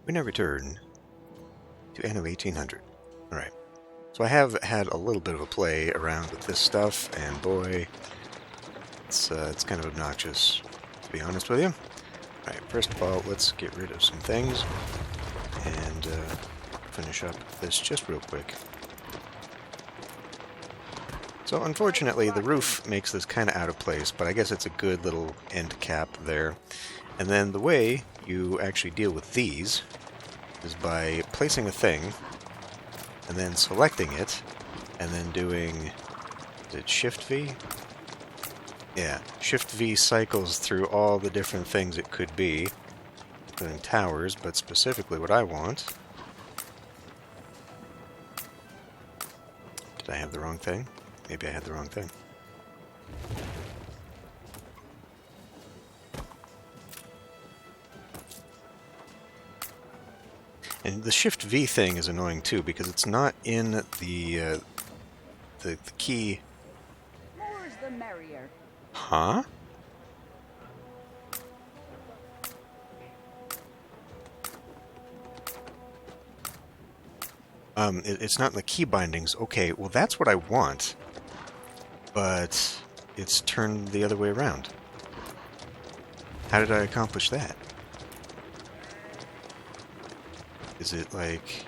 We now return to Anno 1800. Alright. So I have had a little bit of a play around with this stuff, and boy, it's kind of obnoxious, to be honest with you. Alright, first of all, let's get rid of some things, and finish up this just real quick. So unfortunately, the roof makes this kind of out of place, but I guess it's a good little end cap there. And then the way you actually deal with these is by placing a thing, and then selecting it, and then doing, is it Shift V? Yeah, Shift V cycles through all the different things it could be, including towers, but specifically what I want. Did I have the wrong thing? Maybe I had the wrong thing. And the Shift V thing is annoying too, because it's not in the key. More's the merrier. Huh? It's not in the key bindings. Okay, well that's what I want, but it's turned the other way around. How did I accomplish that? Is it like...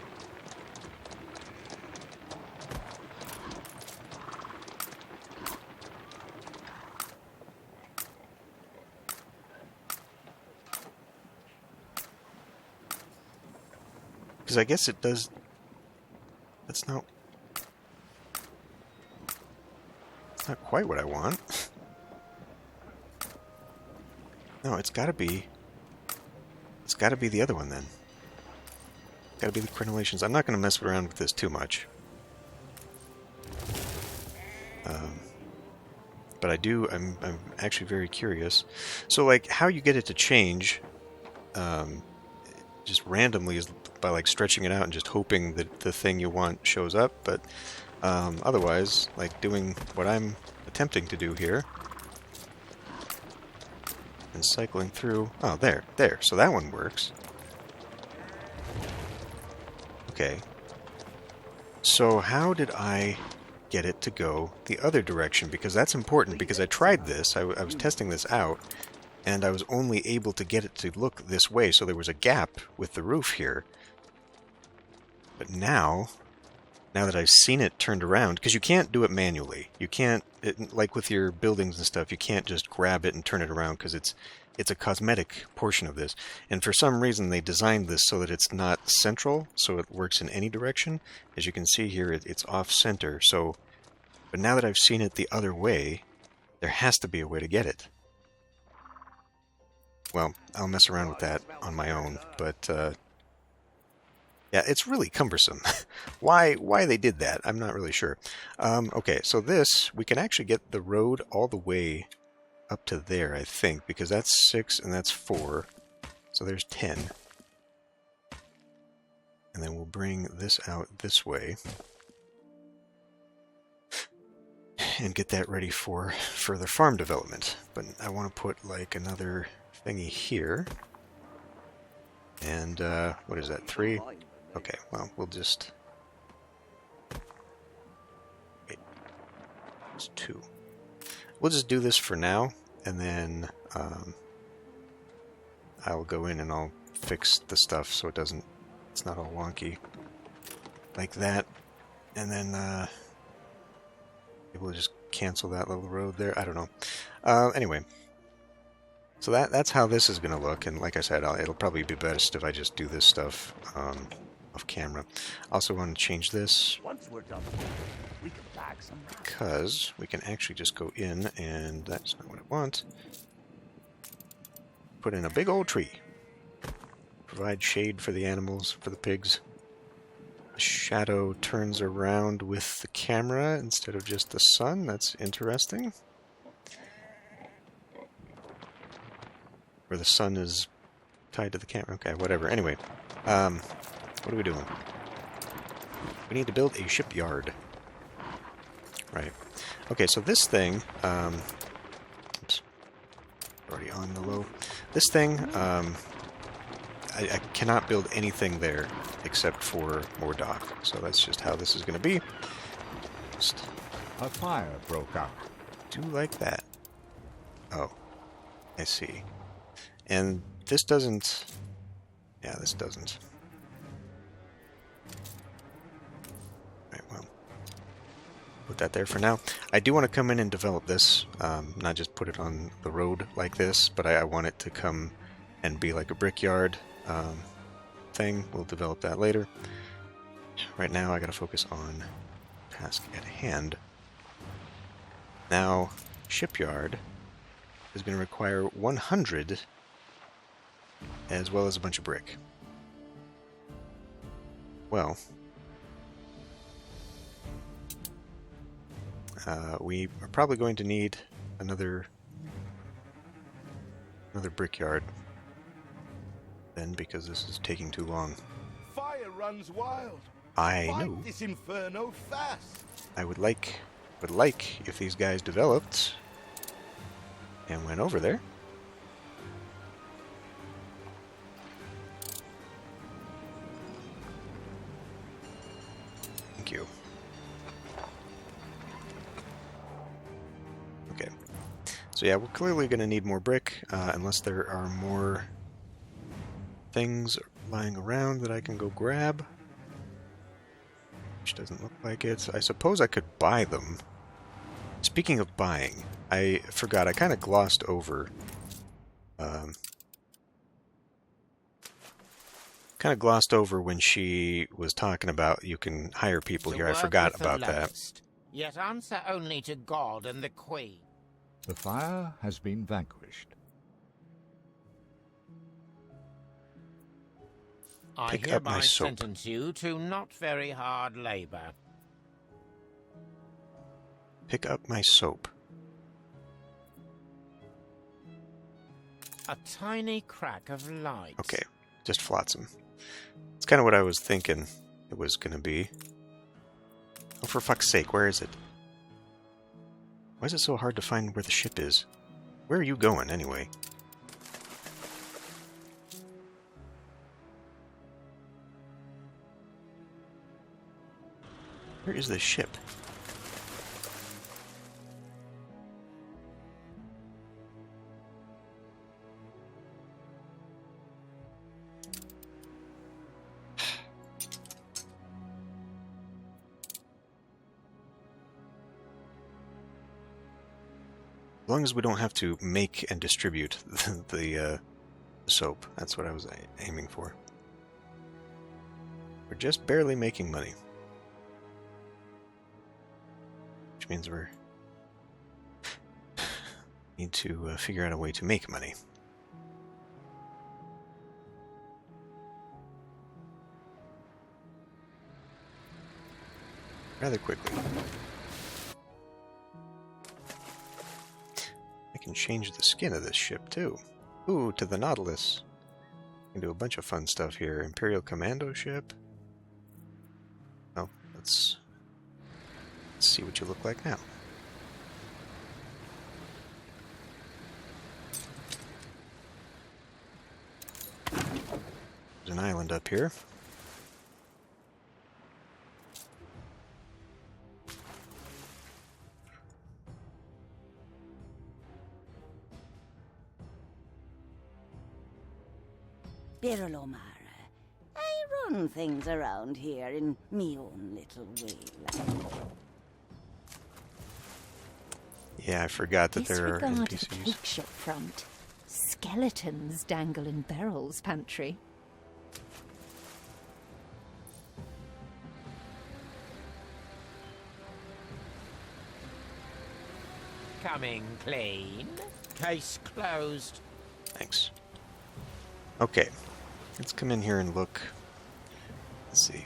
Because I guess it does... That's not... It's not quite what I want. No, it's gotta be... It's gotta be the other one then. Gotta be the crenellations. I'm not gonna mess around with this too much. But I do, I'm actually very curious. So like, how you get it to change, just randomly is by like stretching it out and just hoping that the thing you want shows up, but otherwise, like doing what I'm attempting to do here, and cycling through, oh there, so that one works. Okay, so how did I get it to go the other direction? Because that's important, because I tried this, I was testing this out, and I was only able to get it to look this way, so there was a gap with the roof here. But now that I've seen it turned around, because you can't do it manually. You can't, like with your buildings and stuff, you can't just grab it and turn it around, because it's a cosmetic portion of this. And for some reason they designed this so that it's not central, so it works in any direction. As you can see here, it's off-center. So, but now that I've seen it the other way, there has to be a way to get it. Well, I'll mess around with that on my own, but yeah, it's really cumbersome. Why they did that, I'm not really sure. Okay, so this, we can actually get the road all the way up to there, I think, because that's 6 and that's 4. So there's 10. And then we'll bring this out this way. And get that ready for further farm development. But I want to put like another thingy here. And what is that, 3? Okay, well, we'll just... Wait. It's 2. We'll just do this for now, and then I'll go in and I'll fix the stuff so it's not all wonky. Like that. And then we'll just cancel that little road there. I don't know. Anyway. So that's how this is going to look, and like I said, it'll probably be best if I just do this stuff off camera. Also want to change this because we can actually just go in, and that's not what I want. Put in a big old tree. Provide shade for the animals, for the pigs. The shadow turns around with the camera instead of just the sun. That's interesting. Where the sun is tied to the camera. Okay, whatever. Anyway, what are we doing? We need to build a shipyard. Right. Okay, so this thing, oops, already on the low. This thing, I cannot build anything there except for more dock. So that's just how this is going to be. Just A fire broke out. do like that. Oh, I see. And this doesn't... Yeah, this doesn't. Right, well, put that there for now. I do want to come in and develop this, not just put it on the road like this, but I want it to come and be like a brickyard thing. We'll develop that later. Right now I gotta focus on task at hand. Now, shipyard is going to require 100 as well as a bunch of brick. Well, we are probably going to need another brickyard then, because this is taking too long. Fire runs wild. I Fight know. this inferno fast. I would like if these guys developed and went over there. Thank you. Okay. So yeah, we're clearly going to need more brick, unless there are more things lying around that I can go grab. Which doesn't look like it. I suppose I could buy them. Speaking of buying, I forgot, I kind of glossed over when she was talking about you can hire people here. I forgot about that. Yet answer only to God and the Queen. The fire has been vanquished. I Pick up my hereby soap. sentence you to not very hard labor. Pick up my soap. A tiny crack of light. Okay, just flotsam. It's kind of what I was thinking it was going to be. Oh, for fuck's sake, where is it? Why is it so hard to find where the ship is? Where are you going, anyway? Where is this ship? As long as we don't have to make and distribute the soap, that's what I was aiming for. We're just barely making money. Which means we need to figure out a way to make money. Rather quickly. I can change the skin of this ship too. Ooh, to the Nautilus. I can do a bunch of fun stuff here. Imperial Commando ship. Oh, let's see what you look like now. There's an island up here. Birolomara, I run things around here in me own little way. Yeah, I forgot that there are Disregard the NPCs. cake shop front. Skeletons dangle in Beryl's pantry. Coming clean. Case closed. Thanks. Okay, let's come in here and look. Let's see.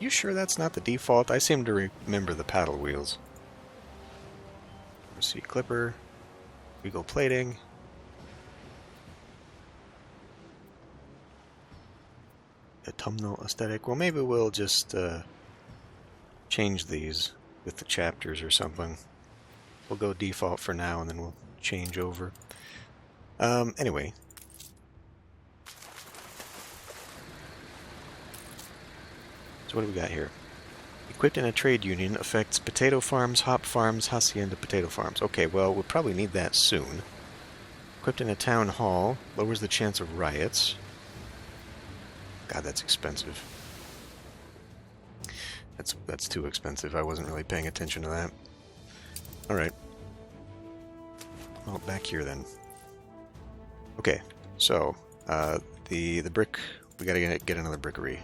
You sure that's not the default? I seem to remember the paddle wheels. Let's see, clipper, regal plating. Autumnal aesthetic. Well, maybe we'll just change these with the chapters or something. We'll go default for now, and then we'll change over. Anyway. So what do we got here? Equipped in a trade union affects potato farms, hop farms, hacienda potato farms. Okay, well, we'll probably need that soon. Equipped in a town hall, lowers the chance of riots. God, that's expensive. That's too expensive. I wasn't really paying attention to that. Alright. Well, back here then. Okay, so, the brick, we gotta get another brickery.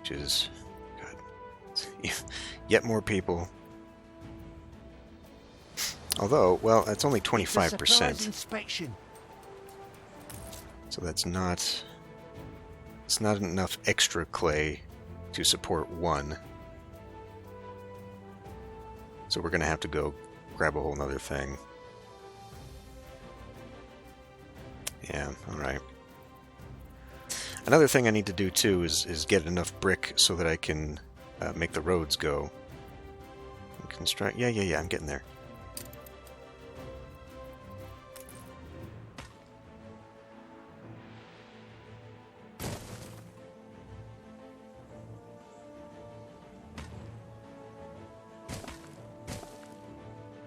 Which is, God, yet more people. Although, well, that's only 25%. Inspection. So that's not, it's not enough extra clay to support one. So we're gonna have to go grab a whole nother thing. Yeah, alright. Another thing I need to do too is get enough brick so that I can make the roads go. Construct. Yeah, I'm getting there.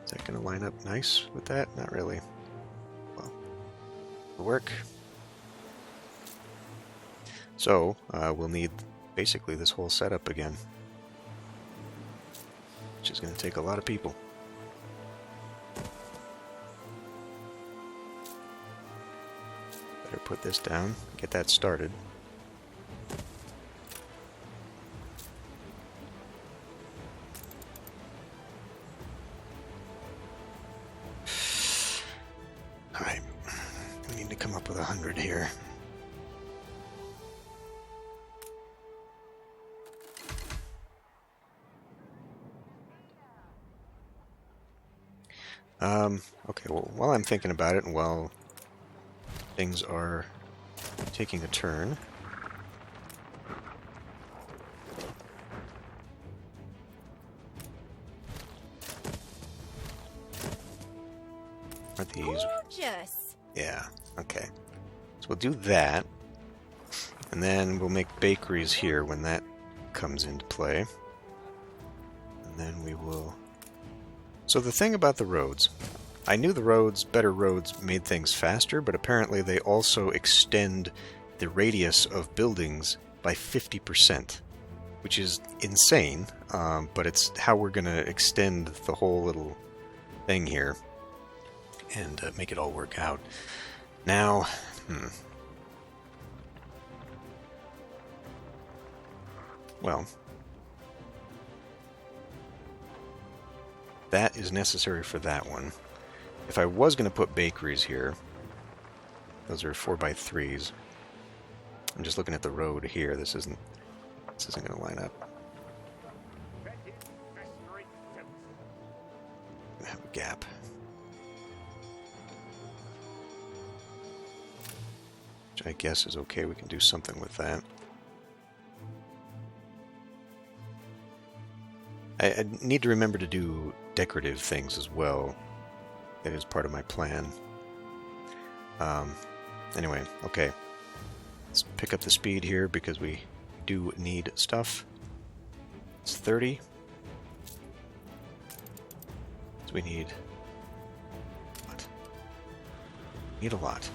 Is that going to line up nice with that? Not really. Well, it'll work. So, we'll need basically this whole setup again. Which is going to take a lot of people. Better put this down, get that started. Alright, we need to come up with 100 here. Okay, well, while I'm thinking about it and while things are taking a turn, are these? Gorgeous. Yeah, okay. So we'll do that, and then we'll make bakeries here when that comes into play. And then we will... So the thing about the roads, I knew the roads, better roads, made things faster, but apparently they also extend the radius of buildings by 50%, which is insane, but it's how we're going to extend the whole little thing here and make it all work out. Now, well, that is necessary for that one. If I was going to put bakeries here, those are 4x3s. I'm just looking at the road here. This isn't going to line up. I have a gap. Which I guess is okay. We can do something with that. I need to remember to do decorative things as well. That is part of my plan. Anyway, okay. Let's pick up the speed here because we do need stuff. It's 30. So we need... what? Need a lot.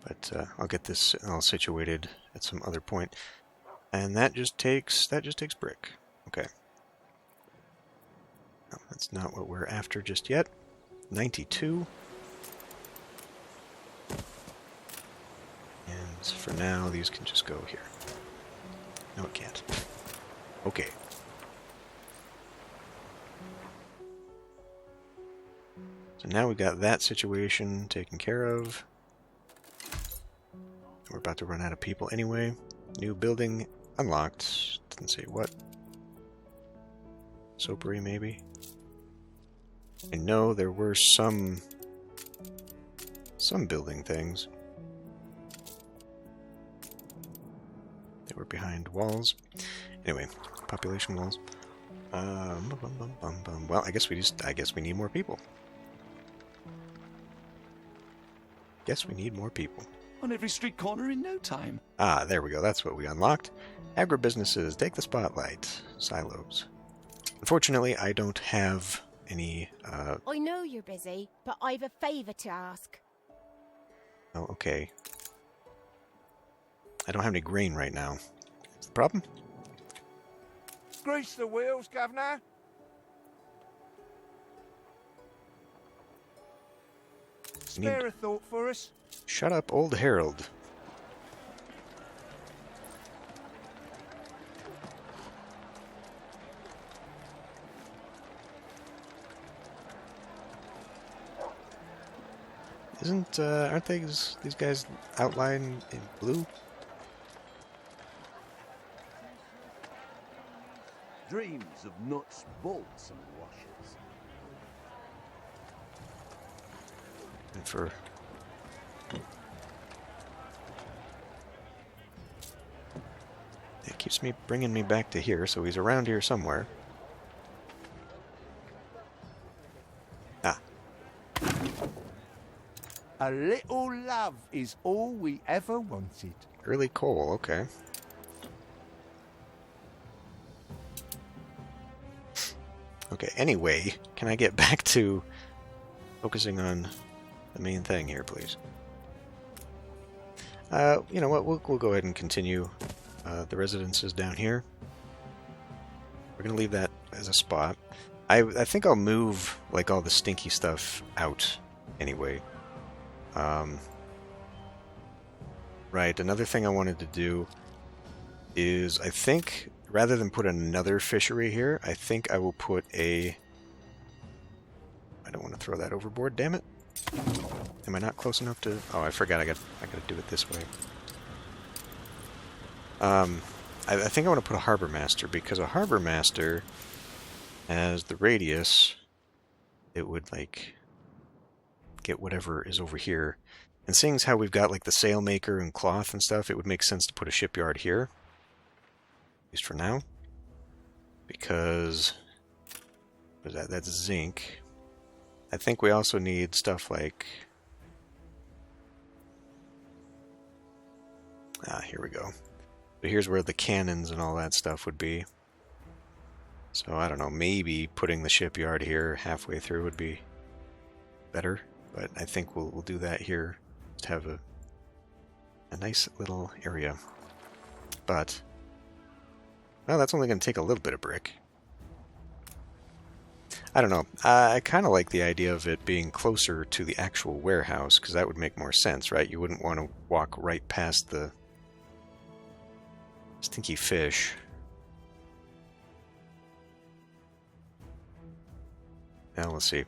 But I'll get this all situated at some other point. And that just takes brick. Okay. No, that's not what we're after just yet. 92. And for now, these can just go here. No, it can't. Okay. So now we got that situation taken care of. We're about to run out of people anyway. New building unlocked. Didn't say what. Soapery, maybe? I know there were some building things. We're behind walls. Anyway, population walls. Well, I guess we need more people. Guess we need more people. On every street corner in no time. Ah, there we go. That's what we unlocked. Agribusinesses, take the spotlight. Silos. Unfortunately, I don't have any... I know you're busy, but I've a favour to ask. Oh, okay. I don't have any grain right now. What's the problem? Grease the wheels, Governor. Spare a thought for us. Shut up, old Harold. Aren't these guys outlined in blue? Dreams of nuts, bolts, and washers. And for... It keeps bringing me back to here, so he's around here somewhere. Ah. A little love is all we ever wanted. Early coal, okay. Okay, anyway, can I get back to focusing on the main thing here, please? You know what, we'll go ahead and continue the residences down here. We're going to leave that as a spot. I think I'll move, like, all the stinky stuff out anyway. Right, another thing I wanted to do is, I think, rather than put another fishery here, I think I will put a... I don't want to throw that overboard, damn it. Am I not close enough to... Oh, I forgot I gotta do it this way. I think I want to put a harbor master, because a harbor master has the radius. It would, like, get whatever is over here. And seeing as how we've got, like, the sailmaker and cloth and stuff, it would make sense to put a shipyard here. At least for now. Because... what is that? That's zinc. I think we also need stuff like... Ah, here we go. But here's where the cannons and all that stuff would be. So, I don't know, maybe putting the shipyard here halfway through would be better. But I think we'll do that here. Just have a nice little area. But, well, that's only going to take a little bit of brick. I don't know. I kind of like the idea of it being closer to the actual warehouse, because that would make more sense, right? You wouldn't want to walk right past the stinky fish. Now, let's see.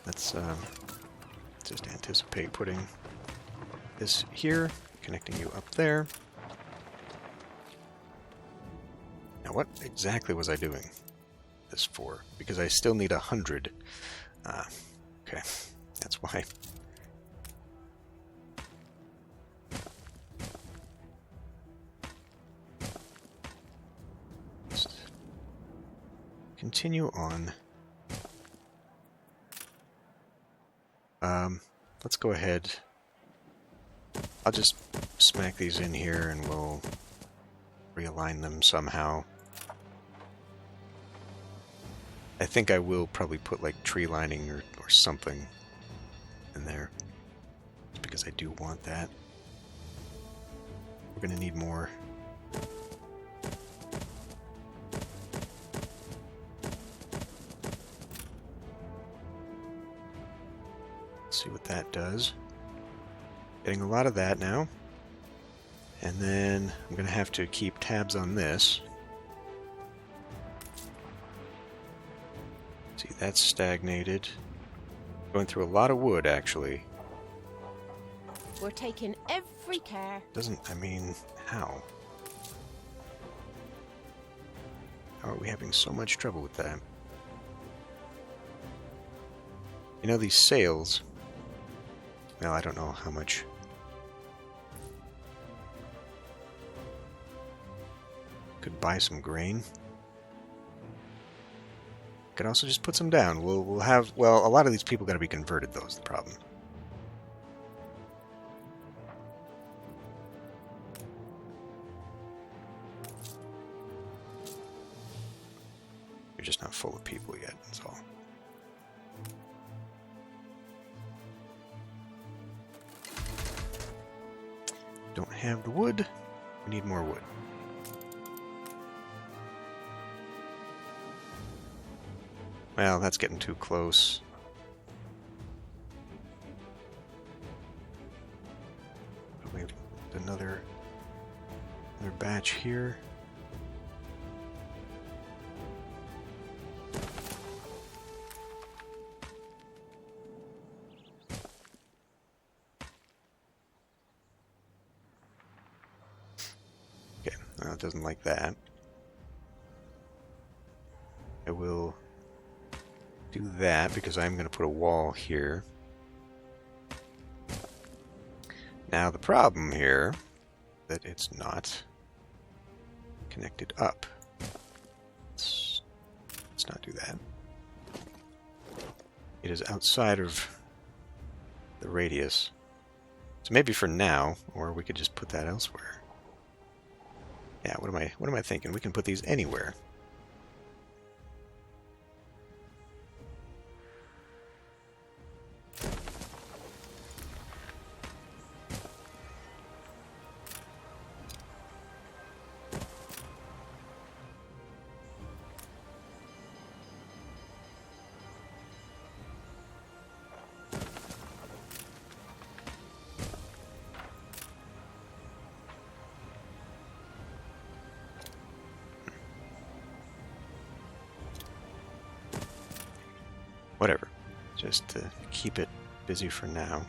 Let's just anticipate putting this here, connecting you up there. Now, what exactly was I doing this for? Because I still need 100. Okay, that's why. Just continue on. Let's go ahead. I'll just smack these in here and we'll realign them somehow. I think I will probably put like tree lining or something in there. Just because I do want that. We're gonna need more. See what that does. Getting a lot of that now. And then I'm going to have to keep tabs on this. See, that's stagnated. Going through a lot of wood, actually. We're taking every care. I mean, how? How are we having so much trouble with that? You know, these sails... Well, I don't know how much... Could buy some grain. Could also just put some down. We'll have, well, a lot of these people got to be converted, though, is the problem. You're just not full of people yet, that's all. Don't have the wood. We need more wood. Well, that's getting too close. Probably another batch here. Okay, well, it doesn't like that. I will do that because I'm going to put a wall here. Now the problem here that it's not connected up. Let's not do that. It is outside of the radius. So maybe for now, or we could just put that elsewhere. Yeah, what am I thinking? We can put these anywhere. Whatever. Just to keep it busy for now.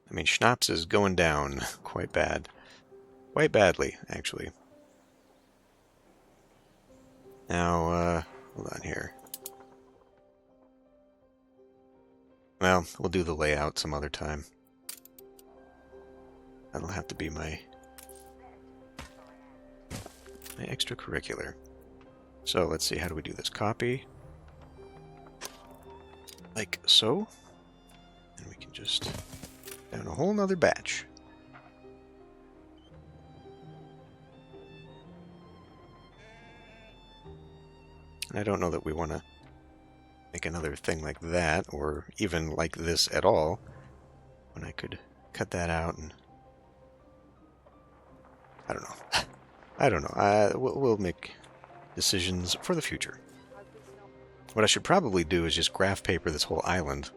I mean, Schnapps is going down quite bad. Quite badly, actually. Now, hold on here. Well, we'll do the layout some other time. That'll have to be my extracurricular. So, let's see, how do we do this? Copy. Like so. And we can just down a whole nother batch. And I don't know that we want to make another thing like that, or even like this at all, when I could cut that out and... I don't know. I don't know. We'll make decisions for the future. What I should probably do is just graph paper this whole island,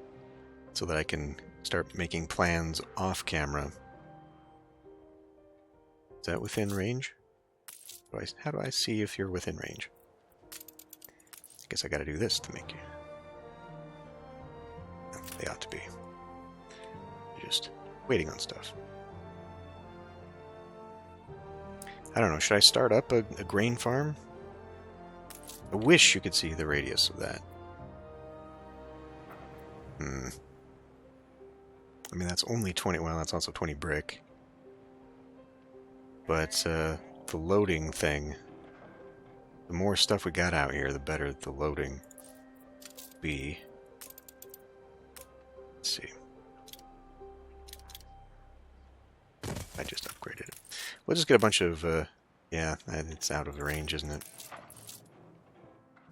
so that I can start making plans off camera. Is that within range? How do I see if you're within range? I guess I gotta do this to make you. No, they ought to be. Just waiting on stuff. I don't know, should I start up a grain farm? I wish you could see the radius of that. I mean, that's only 20, well, that's also 20 brick. But, the loading thing, the more stuff we got out here, the better the loading be. Let's see. I just upgraded it. We'll just get a bunch of, yeah, it's out of the range, isn't it?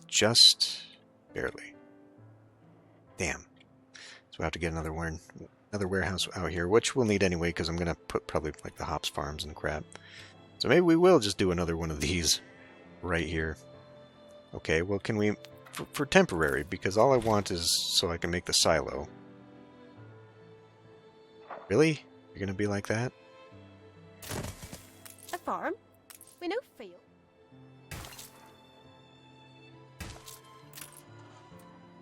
Just barely. Damn. So we'll have to get another warehouse out here, which we'll need anyway, because I'm going to put probably like the hops farms and crap. So maybe we will just do another one of these right here. Okay, well, can we... For temporary, because all I want is so I can make the silo. Really? You're going to be like that? A farm? We no field.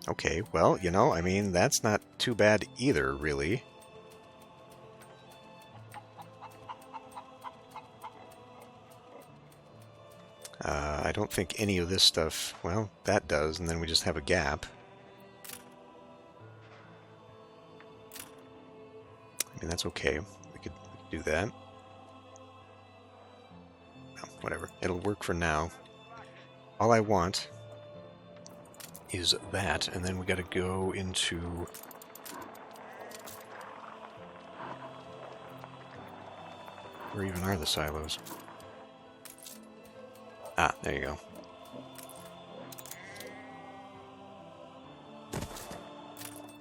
Okay, well, you know, I mean, that's not too bad either, really. I don't think any of this stuff... Well, that does, and then we just have a gap. I mean, that's okay. We could do that. Oh, whatever. It'll work for now. All I want is that, and then we gotta go into... Where even are the silos? Ah, there you go.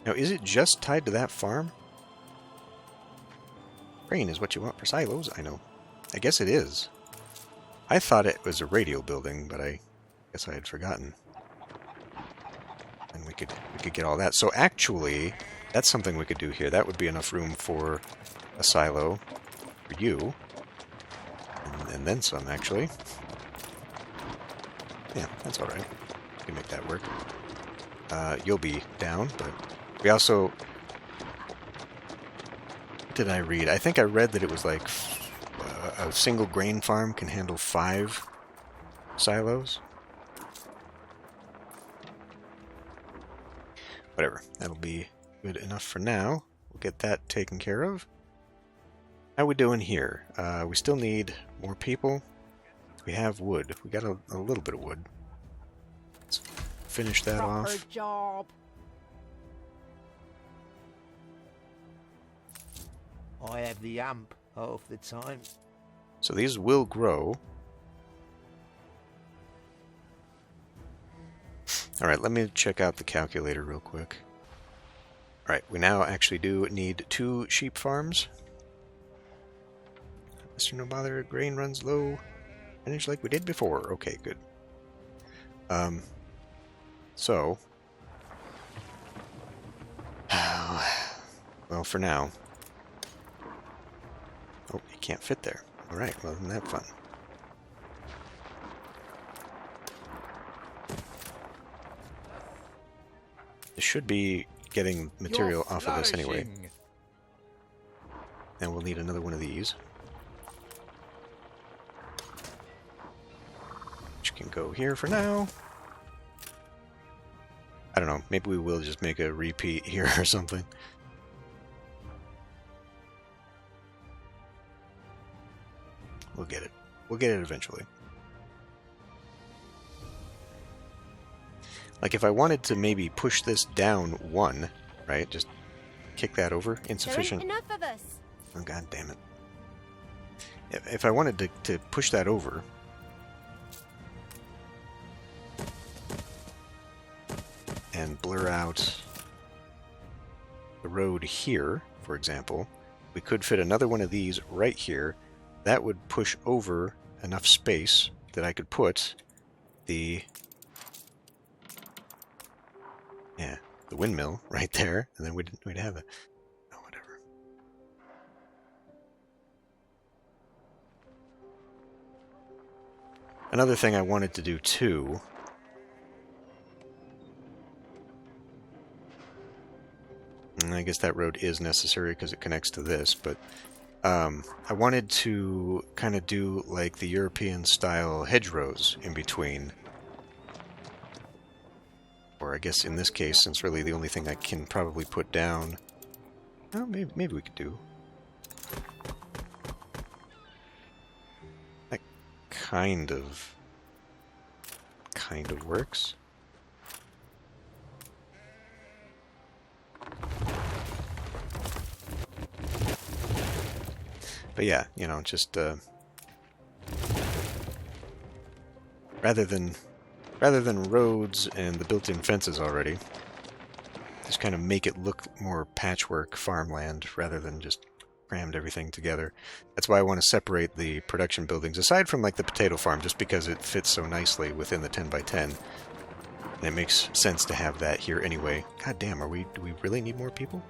Now, is it just tied to that farm? Grain is what you want for silos, I know. I guess it is. I thought it was a radio building, but I guess I had forgotten. And we could get all that. So actually, that's something we could do here. That would be enough room for a silo for you. And then some, actually. Yeah, that's alright. We can make that work. You'll be down, but we also... What did I read? I think I read that it was like a single grain farm can handle 5 silos. Whatever. That'll be good enough for now. We'll get that taken care of. How we doing here? We still need more people. We have wood. We got a little bit of wood. Let's finish that off. Job. I have the amp half the time. So these will grow. Alright, let me check out the calculator real quick. Alright, we now actually do need 2 sheep farms. Mr. No Bother, grain runs low. Finish like we did before. Okay, good. So... well, for now... Oh, you can't fit there. Alright, well, isn't that fun? This should be getting material off of this anyway. And we'll need another one of these. Which can go here for now. I don't know, maybe we will just make a repeat here or something. We'll get it. We'll get it eventually. Like if I wanted to maybe push this down 1, right? Just kick that over. Insufficient. There ain't enough of us. Oh, god damn it. If I wanted to push that over... and blur out the road here, for example, we could fit another one of these right here. That would push over enough space that I could put the windmill right there, and then we'd have a... oh, whatever. Another thing I wanted to do too... and I guess that road is necessary because it connects to this, but I wanted to kind of do like the European-style hedgerows in between. Or I guess in this case, since really the only thing I can probably put down... well, maybe we could do... that kind of works. But yeah, you know, just rather than roads and the built-in fences already, just kind of make it look more patchwork farmland rather than just crammed everything together. That's why I want to separate the production buildings, aside from like the potato farm, just because it fits so nicely within the 10 by 10. And it makes sense to have that here anyway. God damn, do we really need more people?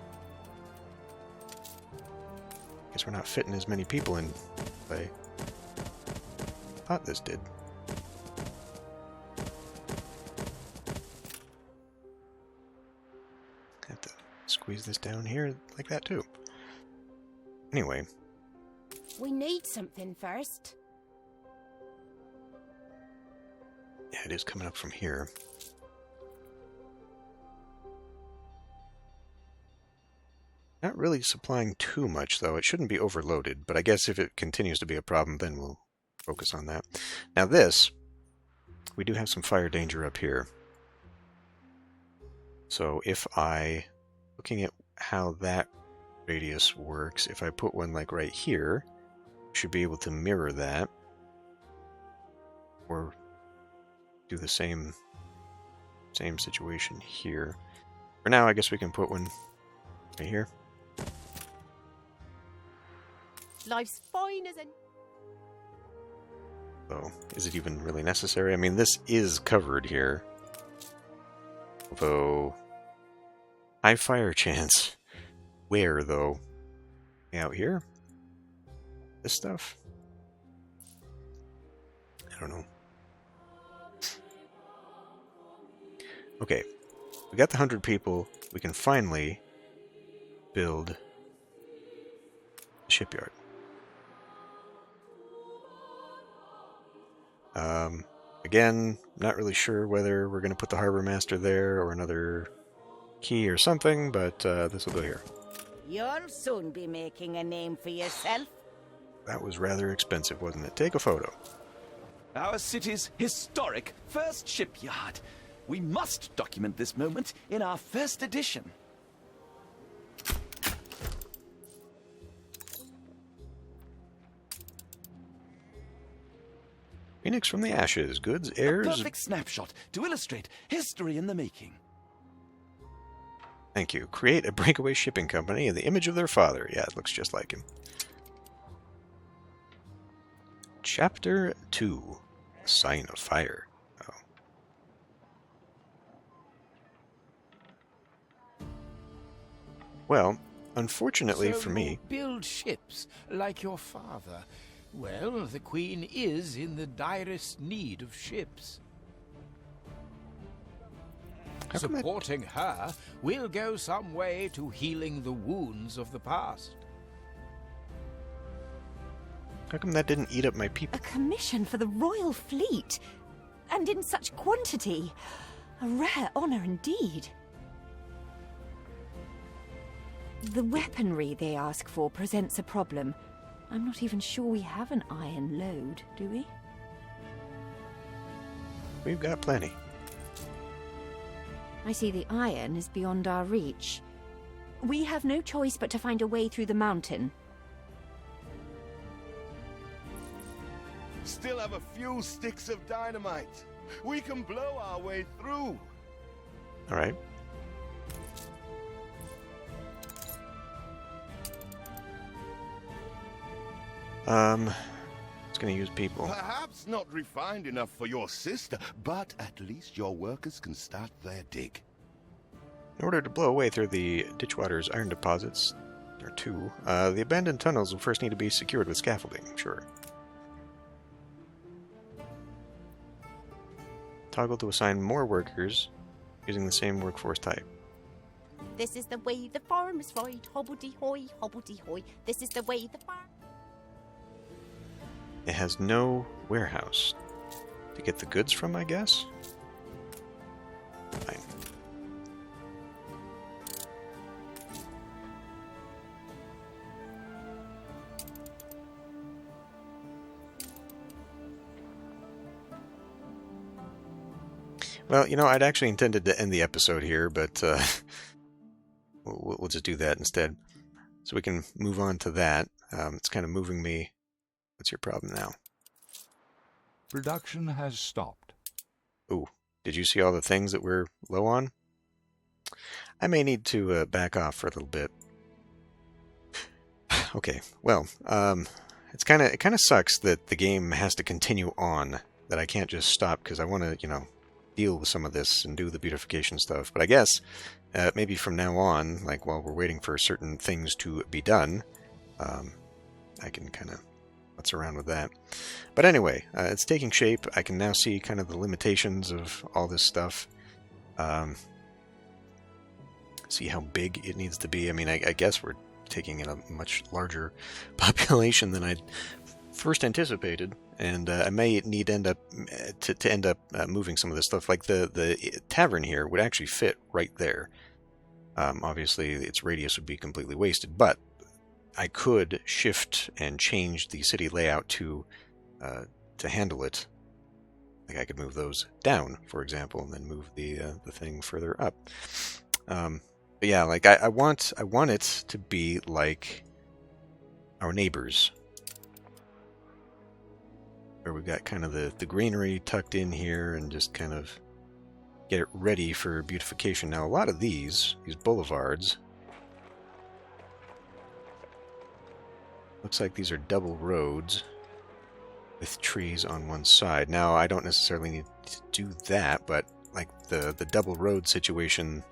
Guess we're not fitting as many people in as I thought this did. Have to squeeze this down here like that too. Anyway. We need something first. Yeah, it is coming up from here. Not really supplying too much, though. It shouldn't be overloaded, but I guess if it continues to be a problem, then we'll focus on that. Now this, we do have some fire danger up here. So if looking at how that radius works, if I put one like right here, should be able to mirror that. Or do the same situation here. For now, I guess we can put one right here. Life's fine as a... So, is it even really necessary? I mean, this is covered here. Although, high fire chance. Where, though? Out here? This stuff? I don't know. Okay, we got the 100 people. We can finally build a shipyard. Again, not really sure whether we're going to put the harbor master there or another key or something, but this will go here. You'll soon be making a name for yourself. That was rather expensive, wasn't it? Take a photo. Our city's historic first shipyard. We must document this moment in our first edition. Phoenix from the ashes. Goods, A heirs... perfect snapshot to illustrate history in the making. Thank you. Create a breakaway shipping company in the image of their father. Yeah, it looks just like him. Chapter 2. Sign of Fire. Oh. Well, unfortunately for me... Build ships like your father. Well, the Queen is in the direst need of ships. Supporting her will go some way to healing the wounds of the past. How come that didn't eat up my people? A commission for the Royal Fleet, and in such quantity. A rare honor indeed. The weaponry they ask for presents a problem. I'm not even sure we have an iron load, do we? We've got plenty. I see the iron is beyond our reach. We have no choice but to find a way through the mountain. Still have a few sticks of dynamite. We can blow our way through. All right. It's going to use people. Perhaps not refined enough for your sister, but at least your workers can start their dig. In order to blow away through the Ditchwater's iron deposits, or two, the abandoned tunnels will first need to be secured with scaffolding, sure. Toggle to assign more workers using the same workforce type. This is the way the farmers ride. Hobbledy-hoy, hobbledy-hoy. This is the way the farm... It has no warehouse to get the goods from, I guess? Fine. Well, you know, I'd actually intended to end the episode here, but we'll just do that instead. So we can move on to that. It's kind of moving me. What's your problem now? Production has stopped. Ooh, did you see all the things that we're low on? I may need to back off for a little bit. Okay, well, it kind of sucks that the game has to continue on, that I can't just stop because I want to, you know, deal with some of this and do the beautification stuff. But I guess maybe from now on, like while we're waiting for certain things to be done, I can kind of mess around with that. But anyway, it's taking shape. I can now see kind of the limitations of all this stuff. See how big it needs to be. I mean, I guess we're taking in a much larger population than I'd first anticipated. and I may need end up to end up moving some of this stuff. Like the tavern here would actually fit right there. Obviously, its radius would be completely wasted, but I could shift and change the city layout to handle it. Like I could move those down, for example, and then move the thing further up. But yeah, like I want it to be like our neighbors, where we've got kind of the greenery tucked in here, and just kind of get it ready for beautification. Now, a lot of these boulevards, looks like these are double roads with trees on one side. Now, I don't necessarily need to do that, but like the double road situation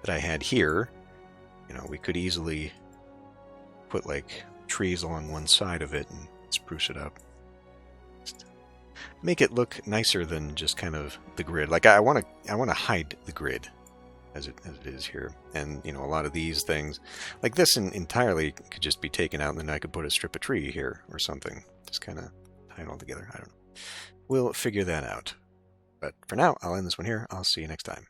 that I had here, you know, we could easily put like trees along one side of it and spruce it up. Just make it look nicer than just kind of the grid. Like I want to hide the grid as it is here. And you know, a lot of these things, like this entirely could just be taken out, and then I could put a strip of tree here or something. Just kind of tie it all together. I don't know. We'll figure that out. But for now, I'll end this one here. I'll see you next time.